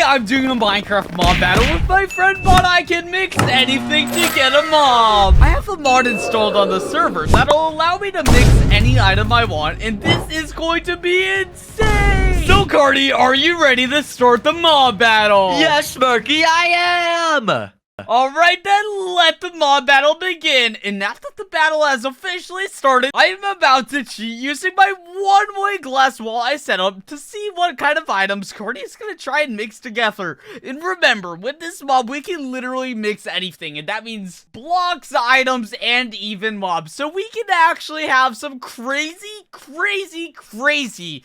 I'm doing a Minecraft mob battle with my friend Mod. I can mix anything to get a mob. I have a mod installed on the server that'll allow me to mix any item I want, and this is going to be insane. So, Cardi, are you ready to start the mob battle? Yes, Smirky, I am! Alright then, let the mob battle begin. And now that the battle has officially started, I am about to cheat using my one-way glass wall I set up to see what kind of items Cardi is going to try and mix together. And remember, with this mob, we can literally mix anything. And that means blocks, items, and even mobs. So we can actually have some crazy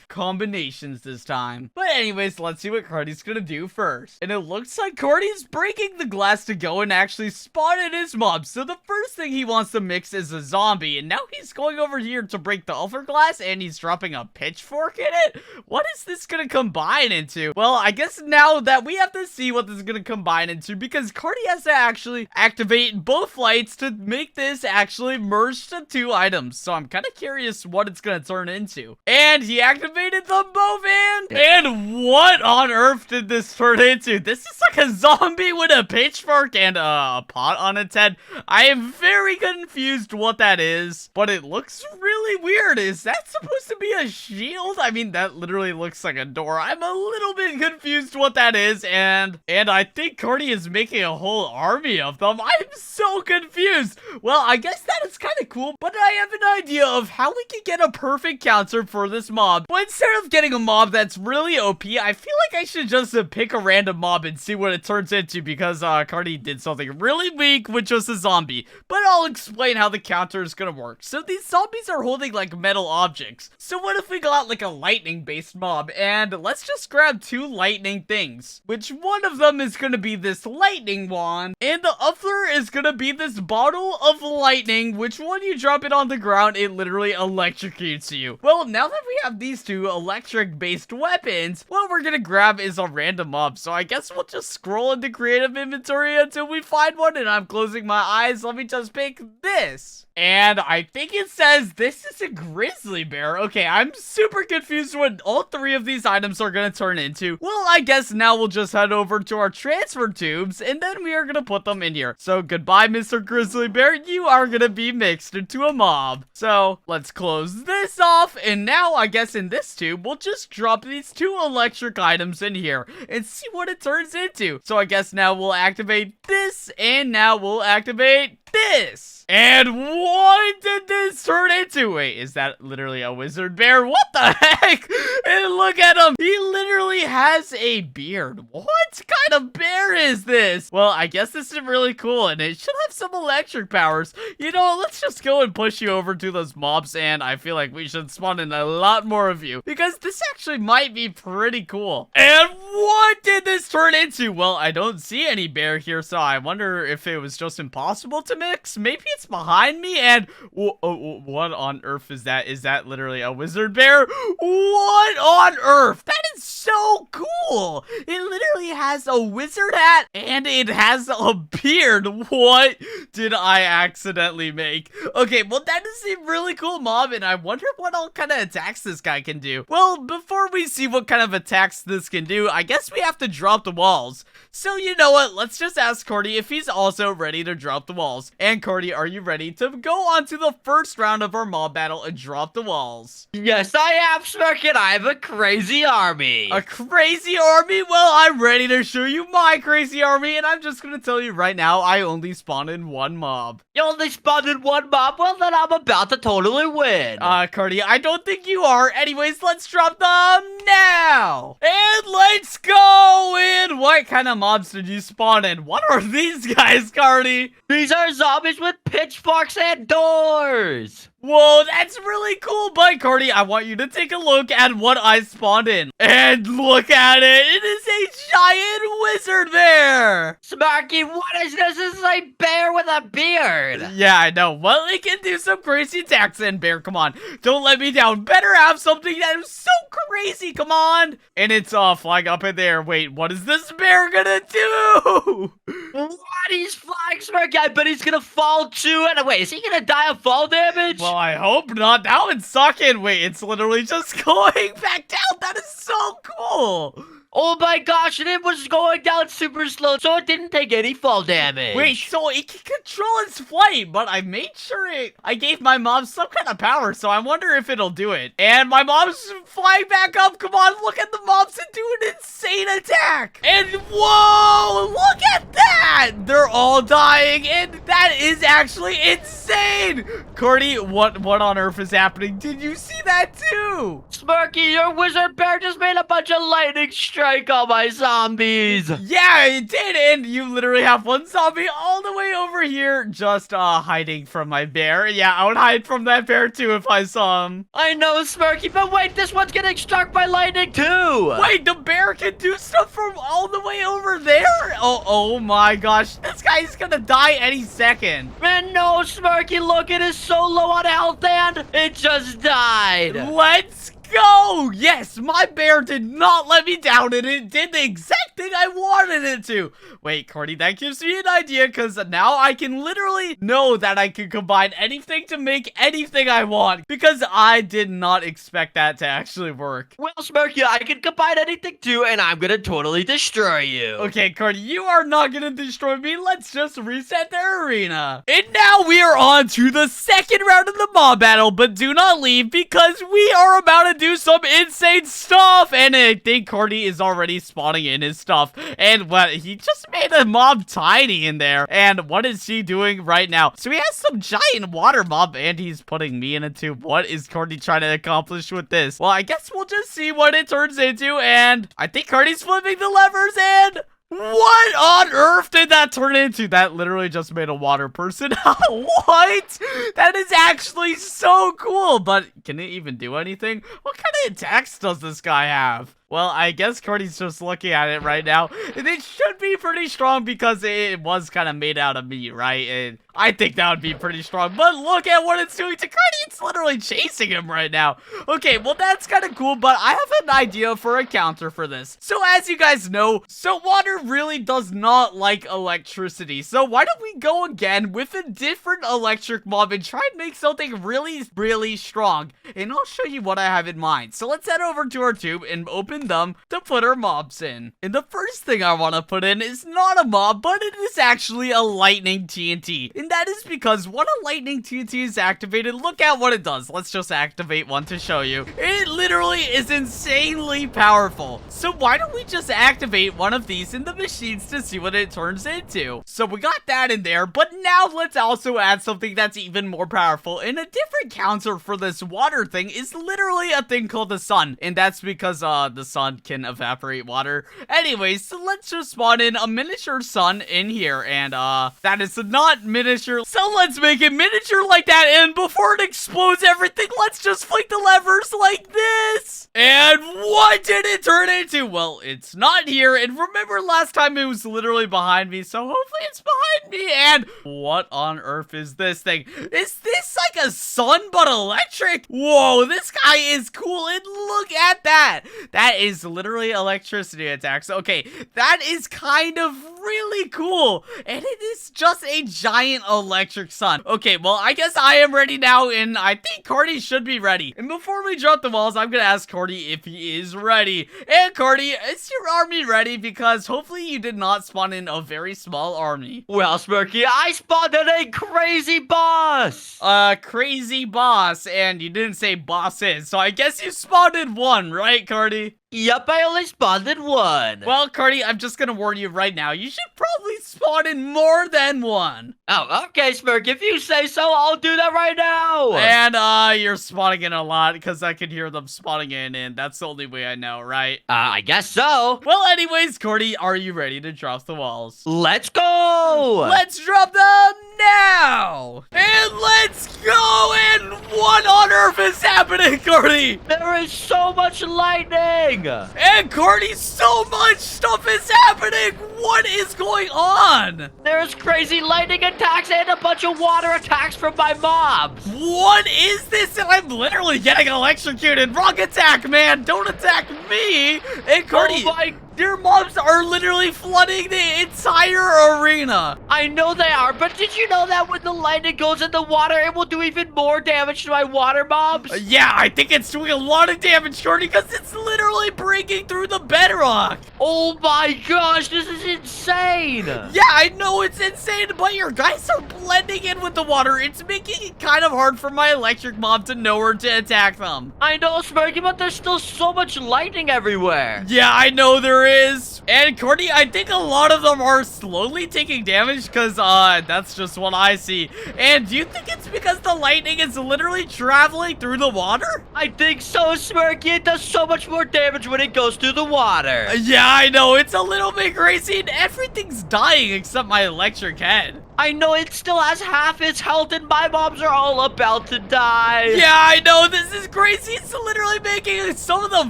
combinations this time. But anyways, let's see what Cardi's going to do first. And it looks like Cardi's breaking the glass to go and actually spotted his mob. So the first thing he wants to mix is a zombie, and now he's going over here to break the other glass, and he's dropping a pitchfork in it. What is this gonna combine into? Well, I guess now that we have to see what this is gonna combine into, because Cardi has to actually activate both lights to make this actually merge to two items. So I'm kind of curious what it's gonna turn into. And he activated them both, and what on earth did this turn into? This is like a zombie with a pitchfork and a pot on its head. I am very confused what that is, but it looks really weird. Is that supposed to be a shield? I mean, that literally looks like a door. I'm a little bit confused what that is, and I think Cardi is making a whole army of them. I'm so confused. Well, I guess that is kind of cool, but I have an idea of how we can get a perfect counter for this mob. But instead of getting a mob that's really OP, I feel like I should just pick a random mob and see what it turns into, because Cardi did something really weak, which was a zombie. But I'll explain how the counter is gonna work. So these zombies are holding like metal objects. So what if we got like a lightning based mob? And let's just grab two lightning things, which one of them is gonna be this lightning wand, and the other is gonna be this bottle of lightning, which when you drop it on the ground, it literally electrocutes you. Well, now that we have these two electric based weapons, what we're gonna grab is a random mob. So I guess we'll just scroll into creative inventory until we find one, and I'm closing my eyes. Let me just pick this. And I think it says this is a grizzly bear. Okay, I'm super confused what all three of these items are gonna turn into. Well, I guess now we'll just head over to our transfer tubes, and then we are gonna put them in here. So goodbye, Mr. Grizzly Bear. You are gonna be mixed into a mob. So let's close this off, and now I guess in this tube, we'll just drop these two electric items in here and see what it turns into. So I guess now we'll activate this, and now we'll activate this. And what did this turn into? Wait, is that literally a wizard bear? What the heck? And look at him. He literally has a beard. What kind of bear is this? Well, I guess this is really cool, and it should have some electric powers. You know, let's just go and push you over to those mobs, and I feel like we should spawn in a lot more of you, because this actually might be pretty cool. And what did this turn into? Well, I don't see any bear here, so I wonder if it was just impossible to mix. Maybe it's behind me, and what on earth is that? Is that literally a wizard bear? What on earth? That is so cool. It literally has a wizard hat, and it has a beard. What did I accidentally make? Okay, well, that is a really cool mob, and I wonder what all kind of attacks this guy can do. Well, before we see what kind of attacks this can do, I guess we have to drop the walls. So you know what? Let's just ask Cardi if he's also ready to drop the walls. And Cardi, are you ready to go on to the first round of our mob battle and drop the walls? Yes, I am, Smirky, and I have a crazy army. A crazy army? Well, I'm ready to show you my crazy army, and I'm just gonna tell you right now, I only spawned in one mob. You only spawned in one mob? Well, then I'm about to totally win. Cardi, I don't think you are. Anyways, let's drop them now. And let's go in. What kind of mobs did you spawn in? What are these guys, Cardi? These are zombies with pitchforks and doors. Whoa, that's really cool, but Cardi, I want you to take a look at what I spawned in. And look at it. It is a giant wizard bear. Smirky, what is this? This is a bear with a beard. Yeah, I know. Well, it can do some crazy attacks, and bear, come on. Don't let me down. Better have something that is so crazy. Come on. And it's flying up in there. Wait, what is this bear gonna do? What? He's flying, Smirky. I bet he's gonna fall too. And wait, is he gonna die of fall damage? Well, I hope not. That would suck. Wait, it's literally just going back down. That is so cool. Oh my gosh, and it was going down super slow, so it didn't take any fall damage. Wait, so it can control its flight, but I made sure I gave my mom some kind of power, so I wonder if it'll do it. And my mom's flying back up. Come on, look at the mobs and do an insane attack. And whoa, look at that. They're all dying, and that is actually insane. Cordy, what on earth is happening? Did you see that too? Smirky, your wizard bear just made a bunch of lightning strike on my zombies. Yeah, it did, and you literally have one zombie all the way over here just hiding from my bear. Yeah, I would hide from that bear too if I saw him. I know, Smirky, but wait, this one's getting struck by lightning too. Wait, the bear can do stuff from all the way over there? Oh my gosh, this guy's gonna die any second. Man, no, Smirky, look, it is so low on health and it just died. Let's go! Yes, my bear did not let me down, and it did the exact thing I wanted it to. Wait, Cordy, that gives me an idea, because now I can literally know that I can combine anything to make anything I want, because I did not expect that to actually work. Well, Smirky, I can combine anything too, and I'm gonna totally destroy you. Okay, Cordy, you are not gonna destroy me. Let's just reset the arena. And now we are on to the second round of the mob battle, but do not leave, because we are about to do some insane stuff. And I think Cordy is already spawning in his stuff. And what, he just made a mob tiny in there. And what is he doing right now? So he has some giant water mob, and he's putting me in it too. What is Cordy trying to accomplish with this? Well, I guess we'll just see what it turns into. And I think Cordy's flipping the levers, and what on earth did that turn into? That literally just made a water person. What? That is actually so cool. But can it even do anything? What kind of attacks does this guy have? Well, I guess Cordy's just looking at it right now. And it should be pretty strong because it was kind of made out of meat, right? And I think that would be pretty strong. But look at what it's doing to Cordy. It's literally chasing him right now. Okay, well, that's kind of cool. But I have an idea for a counter for this. So as you guys know, water really does not like electricity. So why don't we go again with a different electric mob and try and make something really, really strong. And I'll show you what I have in mind. So let's head over to our tube and open them to put our mobs in. And the first thing I want to put in is not a mob, but it is actually a lightning TNT. And that is because when a lightning TNT is activated, look at what it does. Let's just activate one to show you. It literally is insanely powerful. So why don't we just activate one of these in the machines to see what it turns into? So we got that in there, but now let's also add something that's even more powerful. And a different counter for this water thing is literally a thing called the sun. And that's because the sun can evaporate water. Anyways, so let's just spawn in a miniature sun in here, and that is not miniature, so let's make it miniature like that. And before it explodes everything, let's just flick the levers like this. And what did it turn into? Well, it's not here, and remember last time it was literally behind me, so hopefully it's behind me. And what on earth is this thing? Is this like a sun but electric? Whoa, this guy is cool, and look at that. That is literally electricity attacks. Okay, that is kind of really cool. And it is just a giant electric sun. Okay, well, I guess I am ready now, and I think Cordy should be ready. And before we drop the walls, I'm gonna ask Cordy if he is ready. And Cordy, is your army ready? Because hopefully you did not spawn in a very small army. Well, Smirky, I spawned in a crazy boss. Crazy boss, and you didn't say bosses, so I guess you spawned in one, right, Cordy? Yep, I only spawned in one. Well, Cordy, I'm just gonna warn you right now. You should probably spawn in more than one. Oh, okay, Smirk. If you say so, I'll do that right now. And, you're spawning in a lot because I can hear them spawning in, and that's the only way I know, right? I guess so. Well, anyways, Cordy, are you ready to drop the walls? Let's go. Let's drop them now. And let's go. And what on earth is happening, Cordy? There is so much lightning. And Cordy, so much stuff is happening. What is going on? There's crazy lightning attacks and a bunch of water attacks from my mobs. What is this? And I'm literally getting electrocuted. Wrong attack, man. Don't attack me. And Cordy. Oh my Your mobs are literally flooding the entire arena. I know they are, but did you know that when the lightning goes in the water, it will do even more damage to my water mobs? Yeah, I think it's doing a lot of damage, Shorty, because it's literally breaking through the bedrock. Oh my gosh, this is insane. Yeah, I know it's insane, but your guys are blending in with the water. It's making it kind of hard for my electric mob to know where to attack them. I know, Smirky, but there's still so much lightning everywhere. Yeah, I know there is. And Courtney, I think a lot of them are slowly taking damage because that's just what I see. And do you think it's because the lightning is literally traveling through the water? I think so, Smirky. It does so much more damage when it goes through the water. Yeah, I know. It's a little bit crazy and everything's dying except my electric head. I know it still has half its health and my mobs are all about to die. Yeah, I know. This is crazy. It's literally making some of them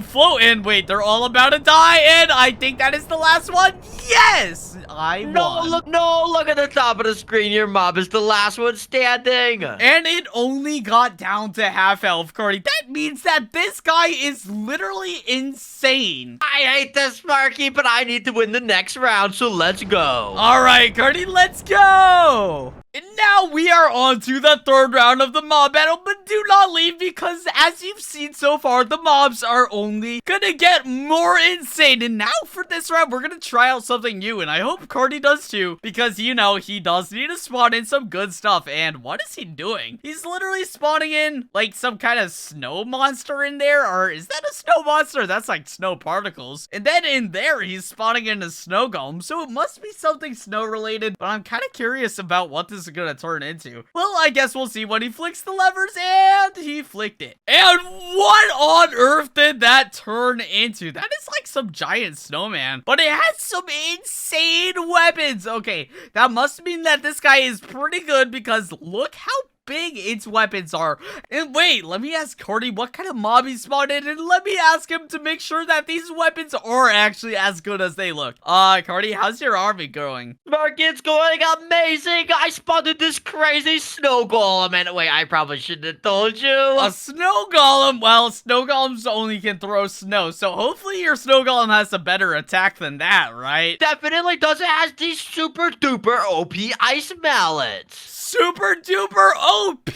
float. And wait, they're all about to die. And I think that is the last one. Yes, I won. Look at the top of the screen. Your mob is the last one standing. And it only got down to half health, Cardi. That means that this guy is literally insane. I hate this, Sparky, but I need to win the next round, so let's go. All right, Cardi, let's go. And now we are on to the third round of the mob battle, but do not leave because as you've seen so far, the mobs are only gonna get more insane. And now for this round, we're gonna try out something new, and I hope Cardi does too, because you know, he does need to spawn in some good stuff. And what is he doing? He's literally spawning in like some kind of snow monster in there, or is that a snow monster? That's like snow particles. And then in there, he's spawning in a snow golem, so it must be something snow related, but I'm kind of curious about what this is gonna turn into. Well, I guess we'll see when he flicks the levers, and he flicked it. And what on earth did that turn into? That is like some giant snowman, but it has some insane weapons. Okay, that must mean that this guy is pretty good because look how big its weapons are. And wait, let me ask Cordy what kind of mob he spawned in, and let me ask him to make sure that these weapons are actually as good as they look. Cordy, how's your army going? Mark, it's going amazing. I spotted this crazy snow golem, and wait, I probably shouldn't have told you. A snow golem? Well, snow golems only can throw snow, so hopefully your snow golem has a better attack than that, right? Definitely does. It has these super duper OP ice mallets. Super duper OP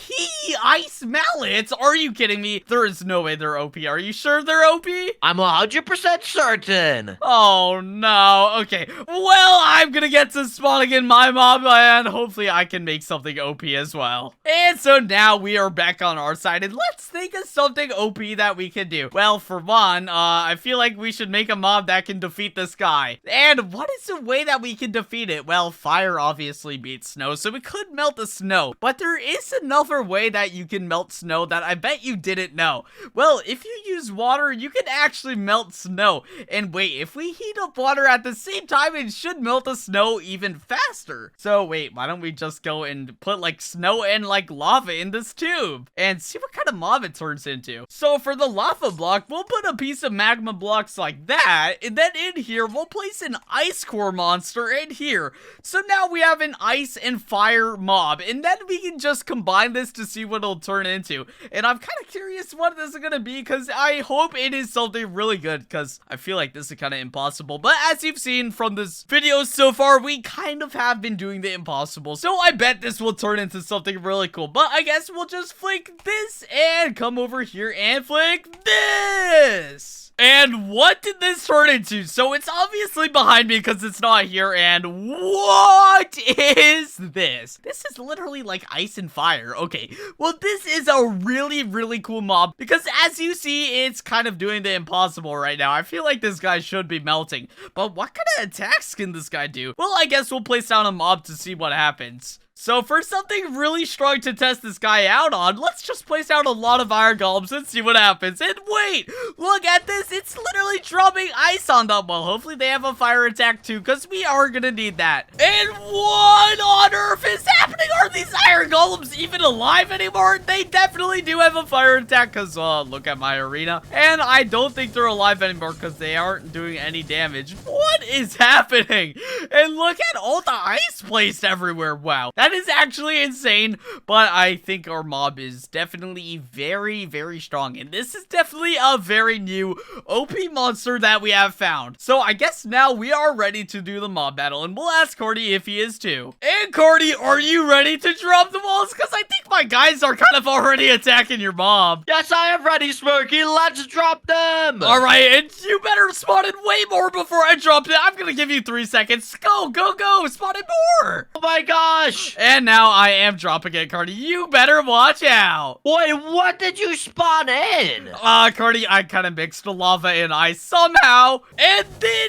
ice mallets? Are you kidding me? There is no way they're OP. Are you sure they're OP? I'm 100% certain. Oh no. Okay. Well, I'm gonna get to spawning in my mob and hopefully I can make something OP as well. And so now we are back on our side and let's think of something OP that we can do. Well, for one, I feel like we should make a mob that can defeat this guy. And what is the way that we can defeat it? Well, fire obviously beats snow, so we could melt the snow, but there is another way that you can melt snow that I bet you didn't know. Well, if you use water, you can actually melt snow. And wait, if we heat up water at the same time, it should melt the snow even faster. So wait, why don't we just go and put like snow and like lava in this tube and see what kind of mob it turns into. So for the lava block, we'll put a piece of magma blocks like that, and then in here, we'll place an ice core monster in here. So now we have an ice and fire mob, and then we can just combine this to see what it'll turn into. And I'm kind of curious what this is gonna be because I hope it is something really good because I feel like this is kind of impossible. But as you've seen from this video so far, we kind of have been doing the impossible. So I bet this will turn into something really cool. But I guess we'll just flick this and come over here and flick this. And what did this turn into? So it's obviously behind me because it's not here. And what is this? This is literally like ice and fire. Okay, well, this is a really, really cool mob because as you see, it's kind of doing the impossible right now. I feel like this guy should be melting. But what kind of attacks can this guy do? Well, I guess we'll place down a mob to see what happens. So for something really strong to test this guy out on, let's just place out a lot of iron golems and see what happens. And wait, look at this. It's literally dropping ice on them. Well, hopefully they have a fire attack too, because we are going to need that. And what on earth is happening? Are these iron golems even alive anymore? They definitely do have a fire attack, because look at my arena. And I don't think they're alive anymore, because they aren't doing any damage. What is happening? And look at all the ice placed everywhere. Wow. That is actually insane, but I think our mob is definitely very, very strong. And this is definitely a very new OP monster that we have found. So I guess now we are ready to do the mob battle, and we'll ask Cardi if he is too. And Cardi, are you ready to drop the walls? Because I think my guys are kind of already attacking your mob. Yes, I am ready, Smirky. Let's drop them. All right, and you better spawn in way more before I drop it. I'm going to give you 3 seconds. Go, go, go. Spawn in more. Oh my gosh. And now I am dropping it, Cardi. You better watch out. Wait, what did you spawn in? Cardi, I kind of mixed the lava and ice somehow, and then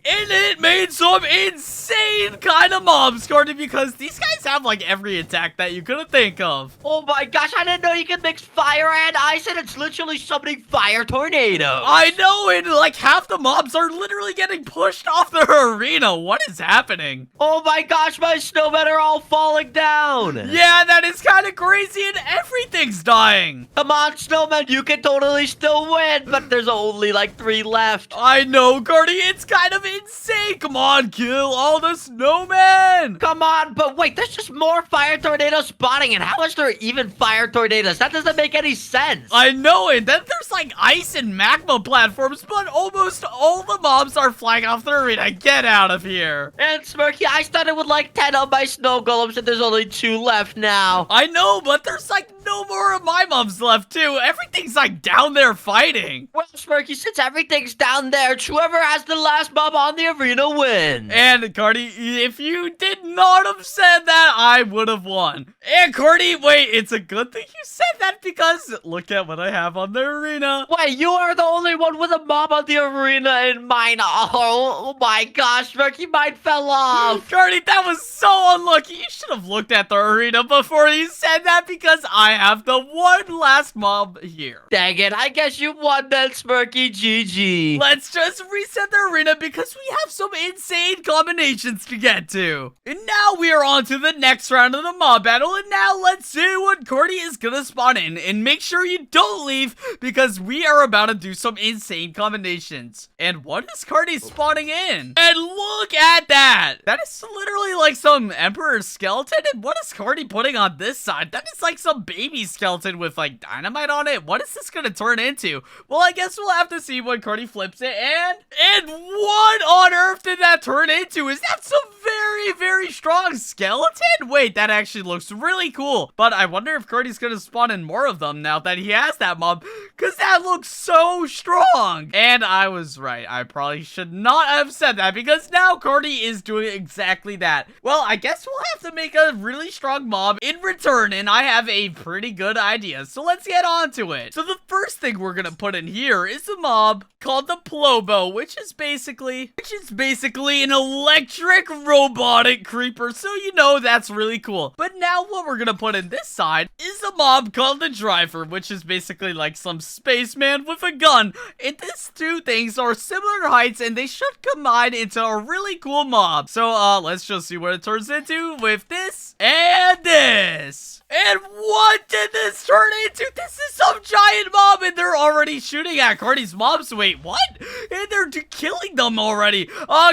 it made some insane kind of mobs, Cardi, because these guys have like every attack that you could think of. Oh my gosh, I didn't know you could mix fire and ice, and it's literally summoning fire tornadoes. I know, and like half the mobs are literally getting pushed off their arena. What is happening? Oh my gosh, my snowmen are all falling down. Yeah, that is kind of crazy, and everything's dying. Come on, snowmen, you can totally still win, but there's only like 3 left. I know, Cardi, it's kind of insane. Come on, kill all the snowmen. Come on, but wait, there's just more fire tornadoes spawning, and how is there even fire tornadoes? That doesn't make any sense. I know it. Then there's like ice and magma platforms, but almost all the mobs are flying off the arena. Get out of here. And Smirky, I started with like 10 of my snow golems, and there's only 2 left now. I know, but there's like no more of my mobs left too. Everything's like down there fighting. Well, Smirky, since everything's down there, whoever has the last mob on the arena wins. And Cardi, if you did not have said that, I would have won. And Cardi, wait, it's a good thing you said that because look at what I have on the arena. Wait, you are the only one with a mob on the arena, and mine. Oh my gosh, Smirky, mine fell off. Cardi, that was so unlucky. You should have looked at the arena before you said that because I have the one last mob here. Dang it, I guess you won then, Smirky. GG. Let's just reset the arena because we have some insane combinations to get to. And now we are on to the next round of the mob battle. And now let's see what Cardi is gonna spawn in. And make sure you don't leave because we are about to do some insane combinations. And what is Cardi spawning in? And look at that. That is literally like some Emperor skeleton. And what is Cardi putting on this side? That is like some baby skeleton with like dynamite on it. What is this gonna turn into? Well, I guess we'll have to see when Cardi flips it. And what on earth did that turn into? Is that some very, very strong skeleton? Wait, that actually looks really cool. But I wonder if Cardi's gonna spawn in more of them now that he has that mob, because that looks so strong. And I was right. I probably should not have said that because now Cardi is doing exactly that. Well, I guess we'll have to make a really strong mob in return, and I have a pretty good idea. So let's get on to it. So the first thing we're gonna put in here is a mob called the Plobo, which is basically an electric robotic creeper. So you know that's really cool. But now what we're gonna put in this side is a mob called the Driver, which is basically like some spaceman with a gun. And these two things are similar heights, and they should combine into a really cool mob. So let's just see what it turns into with this and this. And what did this turn into? This is some giant mob, and they're already shooting at Cardi's mobs. Wait, what? And they're killing them already.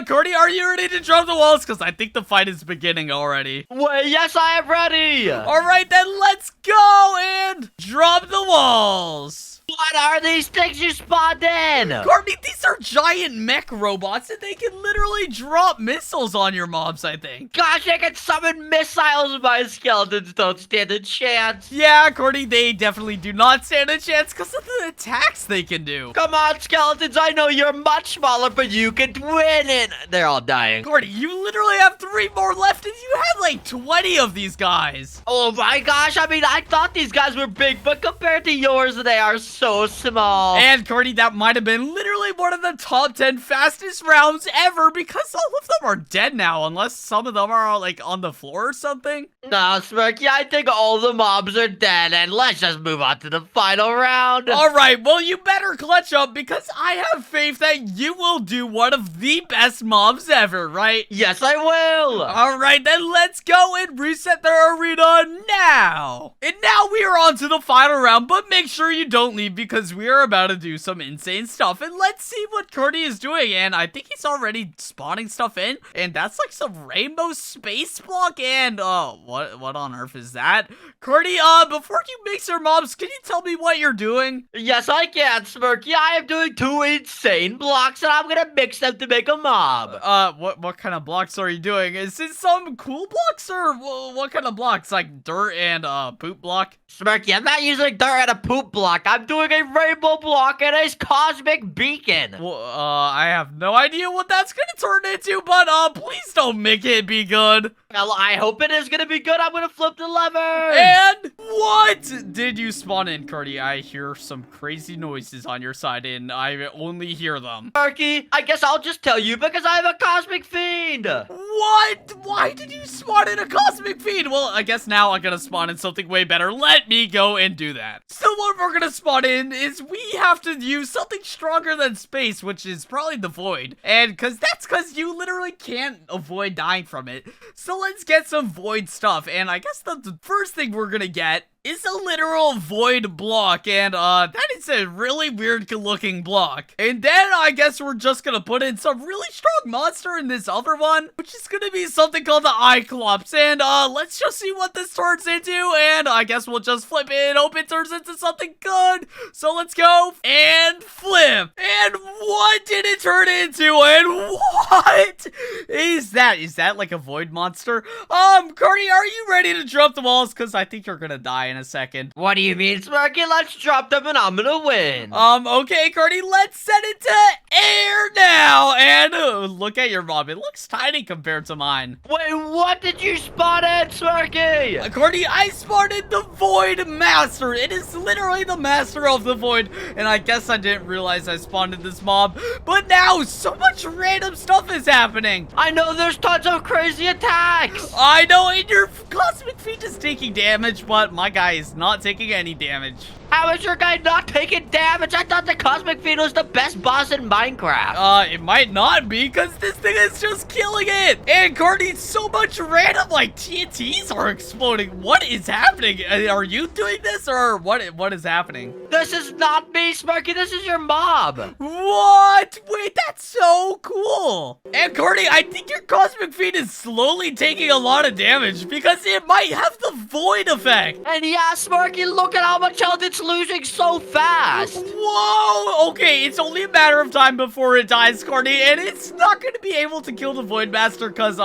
Cardi, are you ready to drop the walls? Because I think the fight is beginning already. Wait, yes, I am ready. All right, then let's go and drop the walls. What are these things you spawned in? Cardi, these are giant mech robots, and they can literally drop missiles on your mobs, I think. Gosh, I can summon missiles. My skeletons don't stand a chance. Yeah, Cardi, they definitely do not stand a chance because of the attacks they can do. Come on, skeletons. I know you're much smaller, but you can win it. They're all dying. Cardi, you literally have 3 more left, and you had like 20 of these guys. Oh my gosh, I mean, I thought these guys were big, but compared to yours, they are so small. And Cardi, that might have been literally one of the top 10 fastest rounds ever because all of them are dead now, unless some of them are like on the floor or something. No, Smirky, I think all the mobs are dead, and let's just move on to the final round. All right, well, you better clutch up because I have faith that you will do one of the best mobs ever, right? Yes, I will. All right, then let's go and reset the arena now. And now we are on to the final round, but make sure you don't leave because we are about to do some insane stuff. And let's see what Cardi is doing. And I think he's already spawning stuff in. And that's like some rainbow space block. And, what on earth is that? Cardi, before you mix your mobs, can you tell me what you're doing? Yes, I can, Smirky. I am doing 2 insane blocks, and I'm gonna mix them to make a mob. What kind of blocks are you doing? Is it some cool blocks, or what kind of blocks? Like dirt and, poop block? Smirky, I'm not using dirt and a poop block. I'm doing a rainbow block and a cosmic beacon. Well, I have no idea what that's gonna turn into, but, please don't make it be good. Well, I hope it is gonna be good. I'm gonna flip the lever. And what did you spawn in, Cardi? I hear some crazy noises on your side, and I only hear them. Smirky, I guess I'll just tell you because I have a cosmic fiend. What? Why did you spawn in a cosmic fiend? Well, I guess now I'm gonna spawn in something way better. Let me go and do that. So what we're gonna spawn in is we have to use something stronger than space, which is probably the void. And that's cause you literally can't avoid dying from it. So let's get some void stuff. And I guess the first thing we're gonna get is a literal void block, and that is a really weird looking block. And then I guess we're just gonna put in some really strong monster in this other one, which is gonna be something called the Cyclops. And let's just see what this turns into, and I guess we'll just flip it and hope it turns into something good. So let's go and flip. And what did it turn into? And what is that? Is that like a void monster? Cardi, are you ready to jump the walls? Because I think you're gonna die in a second. What do you mean, Smirky? Let's drop them and I'm gonna win. Okay, Cardi, let's set it to air now. And look at your mob. It looks tiny compared to mine. Wait, what did you spawn in, Smirky? Cardi, I spawned in the Void Master. It is literally the master of the void. And I guess I didn't realize I spawned in this mob. But now so much random stuff is happening. I know there's tons of crazy attacks. I know, and your cosmic feet is taking damage, but my guy is not taking any damage. How is your guy not taking damage? I thought the Cosmic Fiend was the best boss in Minecraft. It might not be, because this thing is just killing it. And Cardi, so much random, like, TNTs are exploding. What is happening? Are you doing this, or what is happening? This is not me, Smirky. This is your mob. What? Wait, that's so cool. And Cardi, I think your Cosmic Fiend is slowly taking a lot of damage, because it might have the Void effect. And yeah, Smirky, look at how much health it's losing so fast. Whoa! Okay, it's only a matter of time before it dies, Cardi, and it's not going to be able to kill the Void Master because,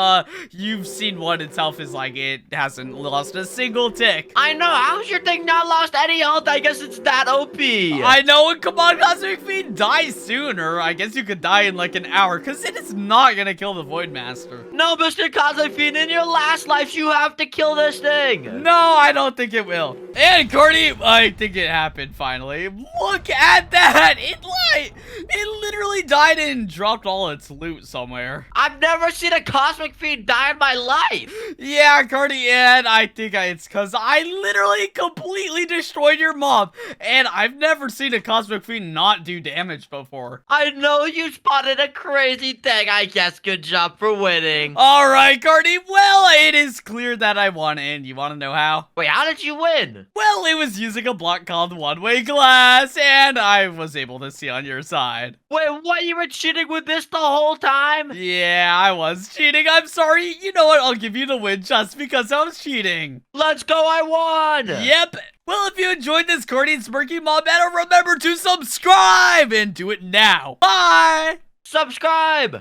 you've seen what its health is like. It hasn't lost a single tick. I know. How's your thing not lost any health? I guess it's that OP. I know, and come on, Cosmic Fiend, die sooner. I guess you could die in like an hour because it is not going to kill the Void Master. No, Mr. Cosmic Fiend, in your last life, you have to kill this thing. No, I don't think it will. And Cardi, I think it happened finally. Look at that! It literally died and dropped all its loot somewhere. I've never seen a Cosmic Fiend die in my life. Yeah, Cardi, and I think it's because I literally completely destroyed your mob, and I've never seen a Cosmic Fiend not do damage before. I know you spotted a crazy thing. I guess good job for winning. All right, Cardi, well, it is clear that I won, and you want to know how? Wait, how did you win? Well, it was using a block called one-way glass, and I was able to see on your side. Wait, what? You were cheating with this the whole time? Yeah, I was cheating. I'm sorry. You know what? I'll give you the win just because I was cheating. Let's go, I won! Yep. Well, if you enjoyed this Cardi and Smirky Mob battle, remember to subscribe and do it now. Bye! Subscribe!